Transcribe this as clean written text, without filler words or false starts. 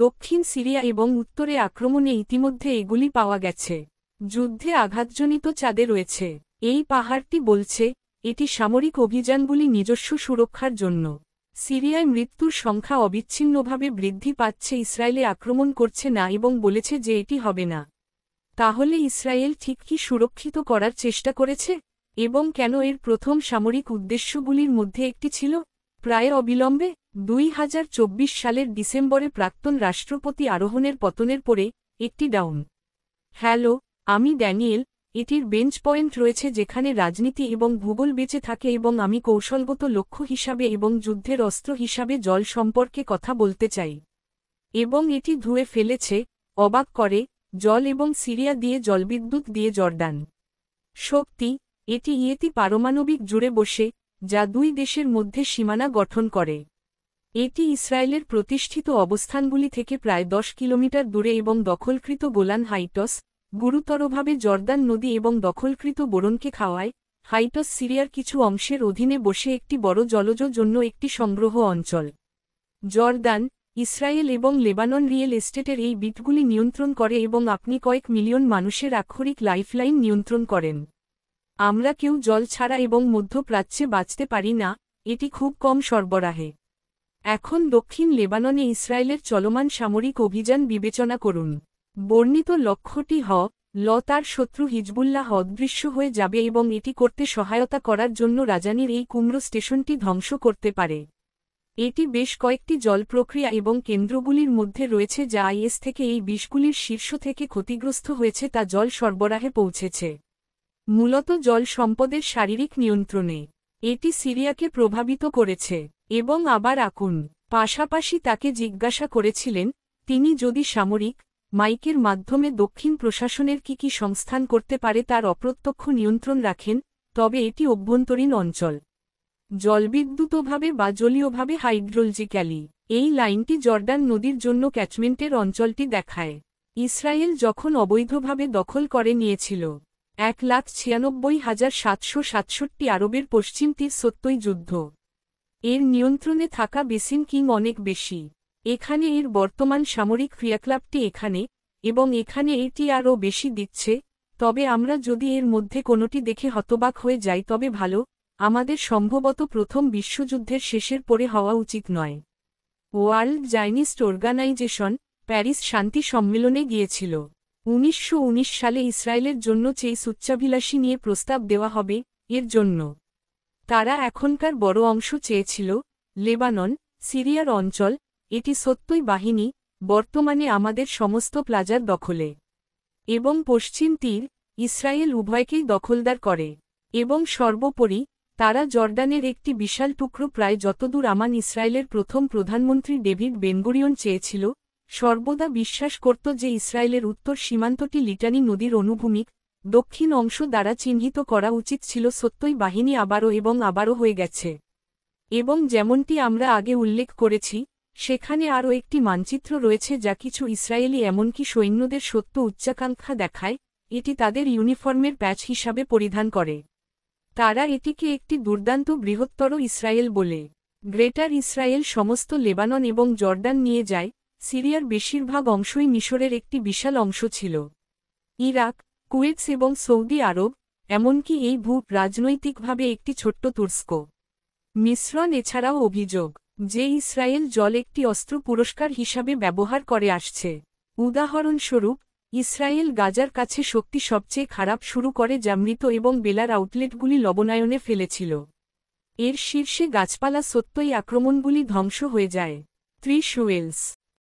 দক্ষিণ সিরিয়া এবং উত্তরে আক্রমণে ইতিমধ্যে এগুলি পাওয়া গেছে। যুদ্ধে আঘাতজনিত চাঁদে রয়েছে। এই পাহাড়টি বলছে এটি সামরিক অভিযানগুলি নিজস্ব সুরক্ষার জন্য। সিরিয়ায় মৃত্যুর সংখ্যা অবিচ্ছিন্নভাবে বৃদ্ধি পাচ্ছে, ইসরায়েলে আক্রমণ করছে না এবং বলেছে যে এটি হবে না। তাহলে ইসরায়েল ঠিক কি সুরক্ষিত করার চেষ্টা করেছে? এবং কেন এর প্রথম সামরিক উদ্দেশ্যগুলির মধ্যে একটি ছিল প্রায় অবিলম্বে 2024 সালের ডিসেম্বরে প্রাক্তন রাষ্ট্রপতি আরোহণের পতনের পরে একটি ডাউন। হ্যালো, আমি ড্যানিয়েল। এটির বেঞ্চ পয়েন্ট রয়েছে যেখানে রাজনীতি এবং ভূগোল বেঁচে থাকে এবং আমি কৌশলগত লক্ষ্য হিসাবে এবং যুদ্ধের অস্ত্র হিসাবে জল সম্পর্কে কথা বলতে চাই। এবং এটি ধুয়ে ফেলেছে, অবাক করে, জল এবং সিরিয়া দিয়ে জলবিদ্যুৎ দিয়ে জর্ডান। শক্তি, এটি ইয়েতি পারমাণবিক জুড়ে বসে, যা দুই দেশের মধ্যে সীমানা গঠন করে। এটি ইসরায়েলের প্রতিষ্ঠিত অবস্থানগুলি থেকে প্রায় 10 কিলোমিটার দূরে এবং দখলকৃত গোলান হাইটস, গুরুতরভাবে জর্দান নদী এবং দখলকৃত বোরনকে খাওয়ায়। হাইটস সিরিয়ার কিছু অংশের অধীনে বসে একটি বড় জলজ জন্য একটি সংগ্রহ অঞ্চল। জর্দান, ইসরায়েল এবং লেবানন রিয়েল এস্টেটের এই বিটগুলি নিয়ন্ত্রণ করে এবং আপনি কয়েক মিলিয়ন মানুষের আক্ষরিক লাইফলাইন নিয়ন্ত্রণ করেন। আমরা কেউ জল ছাড়া এবং মধ্যপ্রাচ্যে বাঁচতে পারি না, এটি খুব কম সরবরাহে। এখন দক্ষিণ লেবাননে ইসরায়েলের চলমান সামরিক অভিযান বিবেচনা করুন। বর্ণিত লক্ষ্যটি তার শত্রু হিজবুল্লাহ অদৃশ্য হয়ে যাবে এবং এটি করতে সহায়তা করার জন্য রাজানির এই কুমড়ো স্টেশনটি ধ্বংস করতে পারে। এটি বেশ কয়েকটি জল প্রক্রিয়া এবং কেন্দ্রগুলির মধ্যে রয়েছে যা আইএস থেকে এই বিষগুলির শীর্ষ থেকে ক্ষতিগ্রস্ত হয়েছে তা জল সরবরাহে পৌঁছেছে। মূলত জল সম্পদের শারীরিক নিয়ন্ত্রণে এটি সিরিয়াকে প্রভাবিত করেছে। এবং আবার আকুন পাশাপাশি তাকে জিজ্ঞাসা করেছিলেন তিনি যদি সামরিক মাইকের মাধ্যমে দক্ষিণ প্রশাসনের কি সংস্থান করতে পারে তার অপ্রত্যক্ষ নিয়ন্ত্রণ রাখেন, তবে এটি অভ্যন্তরীণ অঞ্চল। জলবিদ্যুতভাবে বা জলীয়ভাবে হাইড্রোলজিক্যালি এই লাইনটি জর্ডান নদীর জন্য ক্যাচমেন্টের অঞ্চলটি দেখায়। ইসরায়েল যখন অবৈধভাবে দখল করে নিয়েছিল 1,96,767 আরবের পশ্চিম তীর সত্যই যুদ্ধ। এর নিয়ন্ত্রণে থাকা বেসিন কিং অনেক বেশি। এখানে এর বর্তমান সামরিক ক্রিয়াকলাপটি এখানে এবং এখানে এটি আরও বেশি দিচ্ছে, তবে আমরা যদি এর মধ্যে কোনোটি দেখে হতবাক হয়ে যাই তবে ভালো, আমাদের সম্ভবত প্রথম বিশ্বযুদ্ধের শেষের পরে হওয়া উচিত নয়। ওয়ার্ল্ড জায়নিস্ট অর্গানাইজেশন প্যারিস শান্তি সম্মেলনে গিয়েছিল। 1919 সালে ইসরায়েলের জন্য চেয়ে উচ্চাভিলাষী নিয়ে প্রস্তাব দেওয়া হবে এর জন্য। তারা এখনকার বড় অংশ চেয়েছিল, লেবানন, সিরিয়ার অঞ্চল, এটি সত্যই বাহিনী, বর্তমানে আমাদের সমস্ত প্লাজার দখলে। এবং পশ্চিম তীর, ইসরায়েল উভয়কেই দখলদার করে। এবং সর্বোপরি, তারা জর্ডানের একটি বিশাল টুকরো প্রায় যতদূর আমান ইসরায়েলের প্রথম প্রধানমন্ত্রী ডেভিড বেনগুরিয়ন চেয়েছিল, সর্বদা বিশ্বাস করত যে ইসরায়েলের উত্তর সীমান্তটি লিটানি নদীর অনুভূমিক, দক্ষিণ অংশ দ্বারা চিহ্নিত করা উচিত ছিল সত্যই বাহিনী আবারও এবং আবারও হয়ে গেছে। এবং যেমনটি আমরা আগে উল্লেখ করেছি, সেখানে আরও একটি মানচিত্র রয়েছে যা কিছু ইসরায়েলি এমনকি সৈন্যদের সত্য উচ্চাকাঙ্ক্ষা দেখায়, এটি তাদের ইউনিফর্মের প্যাচ হিসাবে পরিধান করে। তারা এটিকে একটি দুর্দান্ত বৃহত্তর ইসরায়েল বলে। গ্রেটার ইসরায়েল সমস্ত লেবানন এবং জর্ডান নিয়ে যায়, সিরিয়ার বেশিরভাগ অংশই মিশরের একটি বিশাল অংশ ছিল। ইরাক, কুয়েত এবং সৌদি আরব, এমনকি এই রাজনৈতিকভাবে একটি ছোট্ট তুরস্ক। মিশ্রণ এছাড়াও অভিযোগ যে ইসরায়েল জল একটি অস্ত্র পুরস্কার হিসাবে ব্যবহার করে আসছে। উদাহরণস্বরূপ, ইসরায়েল গাজার কাছে শক্তি সবচেয়ে খারাপ শুরু করে যা মৃত এবং বেলার আউটলেটগুলি লবণায়নে ফেলেছিল। এর শীর্ষে গাছপালা সত্যই আক্রমণগুলি ধ্বংস হয়ে যায়। 30 ওয়েলস